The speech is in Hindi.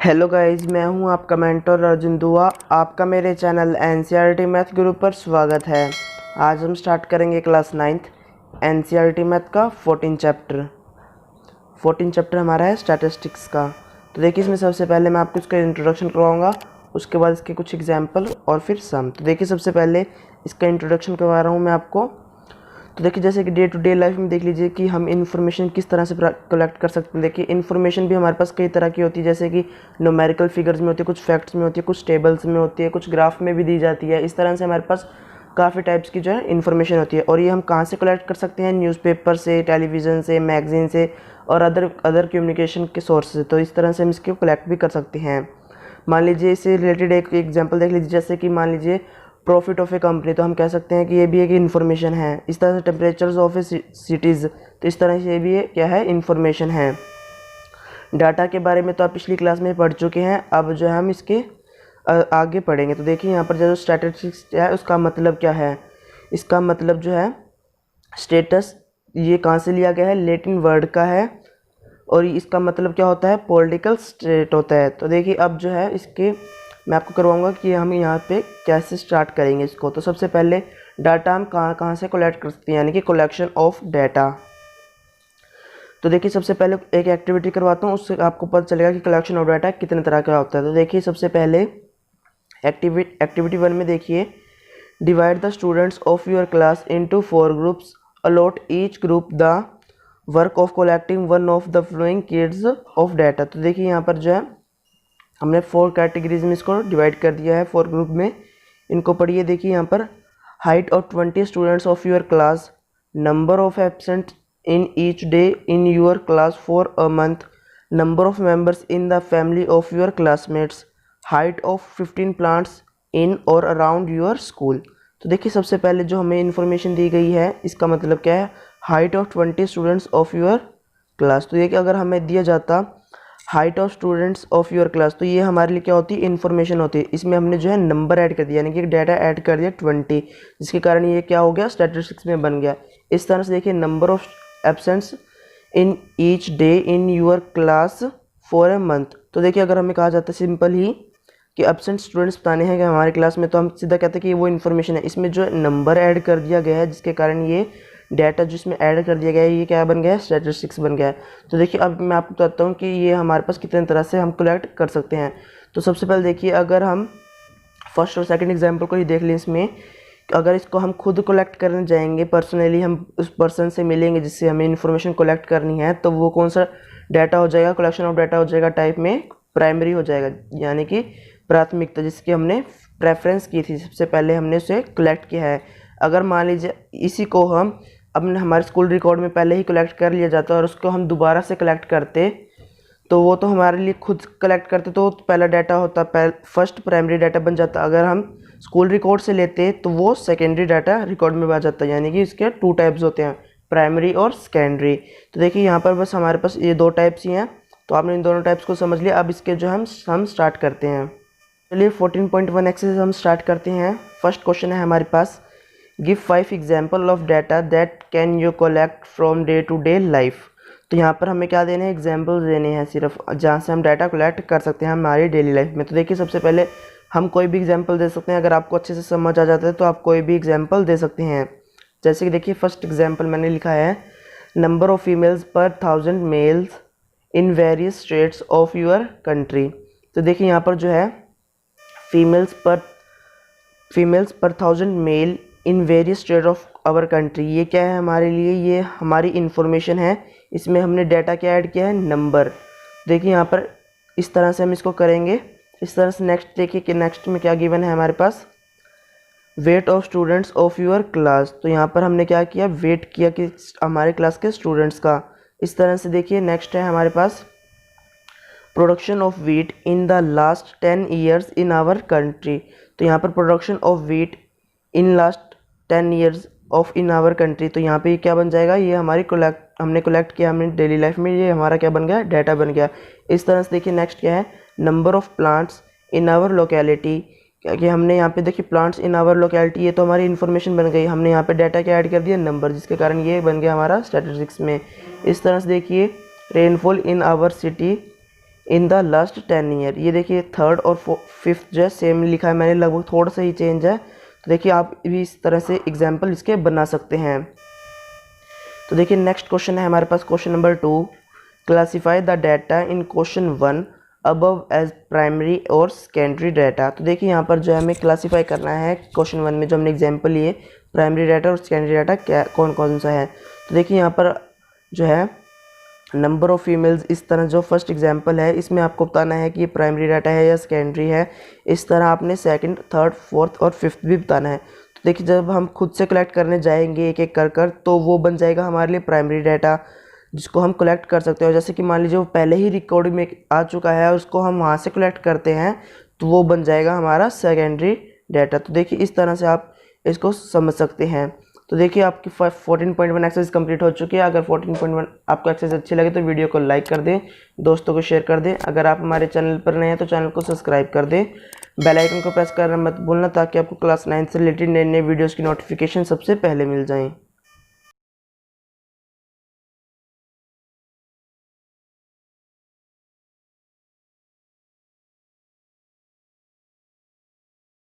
हेलो गाइस, मैं हूं आपका मेंटर अर्जुन दुआ। आपका मेरे चैनल एनसीईआरटी मैथ ग्रुप पर स्वागत है। आज हम स्टार्ट करेंगे क्लास 9th एनसीईआरटी मैथ का 14 चैप्टर हमारा है स्टैटिस्टिक्स का। तो देखिए, इसमें सबसे पहले मैं आपको इसका इंट्रोडक्शन करवाऊंगा, उसके बाद इसके कुछ एग्जाम्पल और फिर सम। तो देखिए, सबसे पहले इसका इंट्रोडक्शन करवा रहा हूँ मैं आपको। तो देखिए, जैसे कि डे टू डे लाइफ में देख लीजिए कि हम इन्फॉर्मेशन किस तरह से कलेक्ट कर सकते हैं। देखिए, इन्फॉर्मेशन भी हमारे पास कई तरह की होती है, जैसे कि न्यूमेरिकल फिगर्स में होती है, कुछ फैक्ट्स में होती है, कुछ टेबल्स में होती है, कुछ ग्राफ में भी दी जाती है। इस तरह से हमारे पास काफ़ी टाइप्स की जो है इन्फॉर्मेशन होती है। और ये हम कहाँ से कलेक्ट कर सकते हैं? न्यूज़पेपर से, टेलीविज़न से, मैगजीन से और अदर कम्युनिकेशन के सोर्स से। तो इस तरह से हम इसको कलेक्ट भी कर सकते हैं। मान लीजिए, इससे रिलेटेड एक एग्जाम्पल देख लीजिए, जैसे कि मान लीजिए प्रॉफिट ऑफ ए कंपनी, तो हम कह सकते हैं कि ये भी एक इन्फॉर्मेशन है। इस तरह से टेम्परेचर्स ऑफ ए सिटीज़, तो इस तरह से ये भी क्या है? इन्फॉर्मेशन है। डाटा के बारे में तो आप पिछली क्लास में पढ़ चुके हैं, अब जो है हम इसके आगे पढ़ेंगे। तो देखिए, यहाँ पर जो स्टैटिस्टिक्स है उसका मतलब क्या है? इसका मतलब जो है स्टेटस, ये कहाँ से लिया गया है? लैटिन वर्ड का है। और इसका मतलब क्या होता है? पॉलिटिकल स्टेट होता है। तो देखिए, अब जो है इसके मैं आपको करवाऊंगा कि हम यहाँ पे कैसे स्टार्ट करेंगे इसको। तो सबसे पहले डाटा हम कहाँ से कलेक्ट कर सकते हैं, यानी कि कलेक्शन ऑफ डाटा। तो देखिए, सबसे पहले एक एक्टिविटी करवाता हूँ, उससे आपको पता चलेगा कि कलेक्शन ऑफ डाटा कितने तरह का होता है। तो देखिए, सबसे पहले एक्टिविटी 1 में देखिए, divide the students of your class into 4 groups, allot each group the work of collecting one of the following kinds of data. तो देखिए, यहाँ पर जो है हमने 4 कैटेगरीज में इसको डिवाइड कर दिया है, 4 ग्रुप में। इनको पढ़िए। देखिए, यहाँ पर height of 20 students of your class, number of absent in each day in your class for a month, number of members in the family of your classmates, height of 15 plants in और अराउंड योर स्कूल। तो देखिए, सबसे पहले जो हमें इन्फॉर्मेशन दी गई है, इसका मतलब क्या है? Height of 20 students of your class. तो ये कि अगर हमें दिया जाता height of students of your class, तो ये हमारे लिए क्या होती है? इन्फॉर्मेशन होती है। इसमें हमने जो है नंबर ऐड कर दिया, यानी कि डाटा ऐड कर दिया 20, जिसके कारण ये क्या हो गया? स्टैटिस्टिक्स में बन गया। इस तरह से देखिए, number of absents in each day in your class for a month. तो देखिए, अगर हमें कहा जाता है सिंपल ही कि एब्सेंट स्टूडेंट्स बताने हैं कि हमारे क्लास में, तो हम सीधा कहते हैं कि वो इन्फॉर्मेशन है। इसमें जो नंबर ऐड कर दिया गया है, जिसके कारण ये डाटा जिसमें ऐड कर दिया गया है, ये क्या बन गया है? स्टैटिस्टिक्स बन गया है। तो देखिए, अब मैं आपको बताता हूँ कि ये हमारे पास कितने तरह से हम कलेक्ट कर सकते हैं। तो सबसे पहले देखिए, अगर हम फर्स्ट और सेकंड एग्जांपल को ही देख लें, इसमें अगर इसको हम खुद कलेक्ट करने जाएंगे, पर्सनली हम उस पर्सन से मिलेंगे जिससे हमें इन्फॉर्मेशन कलेक्ट करनी है, तो वो कौन सा डाटा हो जाएगा? कलेक्शन ऑफ डाटा हो जाएगा टाइप में प्राइमरी हो जाएगा, यानी कि प्राथमिकता, जिसकी हमने प्रेफरेंस की थी, सबसे पहले हमने उसे कलेक्ट किया है। अगर मान लीजिए इसी को हम अपने हमारे स्कूल रिकॉर्ड में पहले ही कलेक्ट कर लिया जाता और उसको हम दोबारा से कलेक्ट करते, तो वो तो हमारे लिए खुद कलेक्ट करते तो पहला डाटा होता, फर्स्ट प्राइमरी डाटा बन जाता। अगर हम स्कूल रिकॉर्ड से लेते तो वो सेकेंडरी डाटा रिकॉर्ड में बन जाता, यानी कि इसके 2 टाइप्स होते हैं, प्राइमरी और सेकेंडरी। तो देखिए, यहाँ पर बस हमारे पास ये 2 टाइप्स ही हैं। तो आपने इन दोनों टाइप्स को समझ लिया। अब इसके जो हम स्टार्ट करते हैं। चलिए, 14.1 एक्सरसाइज हम स्टार्ट करते हैं। फर्स्ट क्वेश्चन है हमारे पास, give 5 example of data that can you collect from day to day life. तो यहाँ पर हमें क्या देने हैं? एग्जाम्पल्स देने हैं सिर्फ, जहाँ से हम डाटा कलेक्ट कर सकते हैं हमारी डेली लाइफ में। तो देखिए, सबसे पहले हम कोई भी एग्जाम्पल दे सकते हैं। अगर आपको अच्छे से समझ आ जाता है तो आप कोई भी एग्जाम्पल दे सकते हैं। जैसे कि देखिए, फर्स्ट एग्जाम्पल मैंने लिखा है, नंबर ऑफ फीमेल्स पर 1000 males in various states of your country. तो देखिए, यहाँ पर जो है फीमेल्स पर 1000 male in various state of our country, ये क्या है हमारे लिए? ये हमारी इन्फॉर्मेशन है। इसमें हमने डाटा क्या ऐड किया है? नंबर। देखिए, यहाँ पर इस तरह से हम इसको करेंगे। इस तरह से नेक्स्ट देखिए कि नेक्स्ट में क्या गिवन है हमारे पास, weight of students of your class. तो यहाँ पर हमने क्या किया? वेट किया कि हमारे क्लास के स्टूडेंट्स का। इस तरह से देखिए, नेक्स्ट है हमारे पास, production of wheat in the last 10 years in our country. तो यहाँ पर production of wheat in last 10 years of in our country, तो यहाँ पे क्या बन जाएगा? ये हमारी हमने कलेक्ट किया हमने डेली लाइफ में, ये हमारा क्या बन गया? डाटा बन गया। इस तरह से देखिए, नेक्स्ट क्या है, number of plants in our locality. कि हमने यहाँ पे देखिए प्लांट्स इन आवर लोकेलिटी, ये तो हमारी इन्फॉर्मेशन बन गई। हमने यहाँ पे डाटा क्या ऐड कर दिया? नंबर, जिसके कारण ये बन गया हमारा स्टैटिस्टिक्स में। इस तरह से देखिए, rainfall in our city in the last 10 year. ये देखिए थर्ड और फिफ्थ जो है सेम लिखा है मैंने, लगभग थोड़ा सा ही चेंज है। तो देखिए आप भी इस तरह से एग्जाम्पल इसके बना सकते हैं। तो देखिए नेक्स्ट क्वेश्चन है हमारे पास question number 2, classify the data in question 1 above as primary और सेकेंडरी डाटा। तो देखिए यहाँ पर जो है हमें क्लासीफाई करना है क्वेश्चन 1 में जो हमने एग्जाम्पल लिए प्राइमरी डाटा और सेकेंडरी डाटा क्या कौन कौन सा है। तो देखिए यहाँ पर जो है नंबर ऑफ़ फीमेल्स, इस तरह जो फर्स्ट एग्जांपल है इसमें आपको बताना है कि ये प्राइमरी डाटा है या सेकेंडरी है। इस तरह आपने सेकंड, थर्ड, फोर्थ और फिफ्थ भी बताना है। तो देखिए जब हम खुद से कलेक्ट करने जाएंगे एक एक कर कर तो वो बन जाएगा हमारे लिए प्राइमरी डाटा जिसको हम कलेक्ट कर सकते हैं। जैसे कि मान लीजिए वो पहले ही रिकॉर्ड में आ चुका है उसको हम वहाँ से कलेक्ट करते हैं तो वो बन जाएगा हमारा सेकेंडरी डाटा। तो देखिए इस तरह से आप इसको समझ सकते हैं। तो देखिए आपकी 14.1 एक्सरसाइज कंप्लीट हो चुकी है। अगर 14.1 आपको एक्सरसाइज अच्छी लगे तो वीडियो को लाइक कर दें, दोस्तों को शेयर कर दें। अगर आप हमारे चैनल पर नए हैं तो चैनल को सब्सक्राइब कर दें, बेल आइकन को प्रेस करना मत भूलना ताकि आपको क्लास 9 से रिलेटेड नए नए वीडियोज़ की नोटिफिकेशन सबसे पहले मिल जाएँ।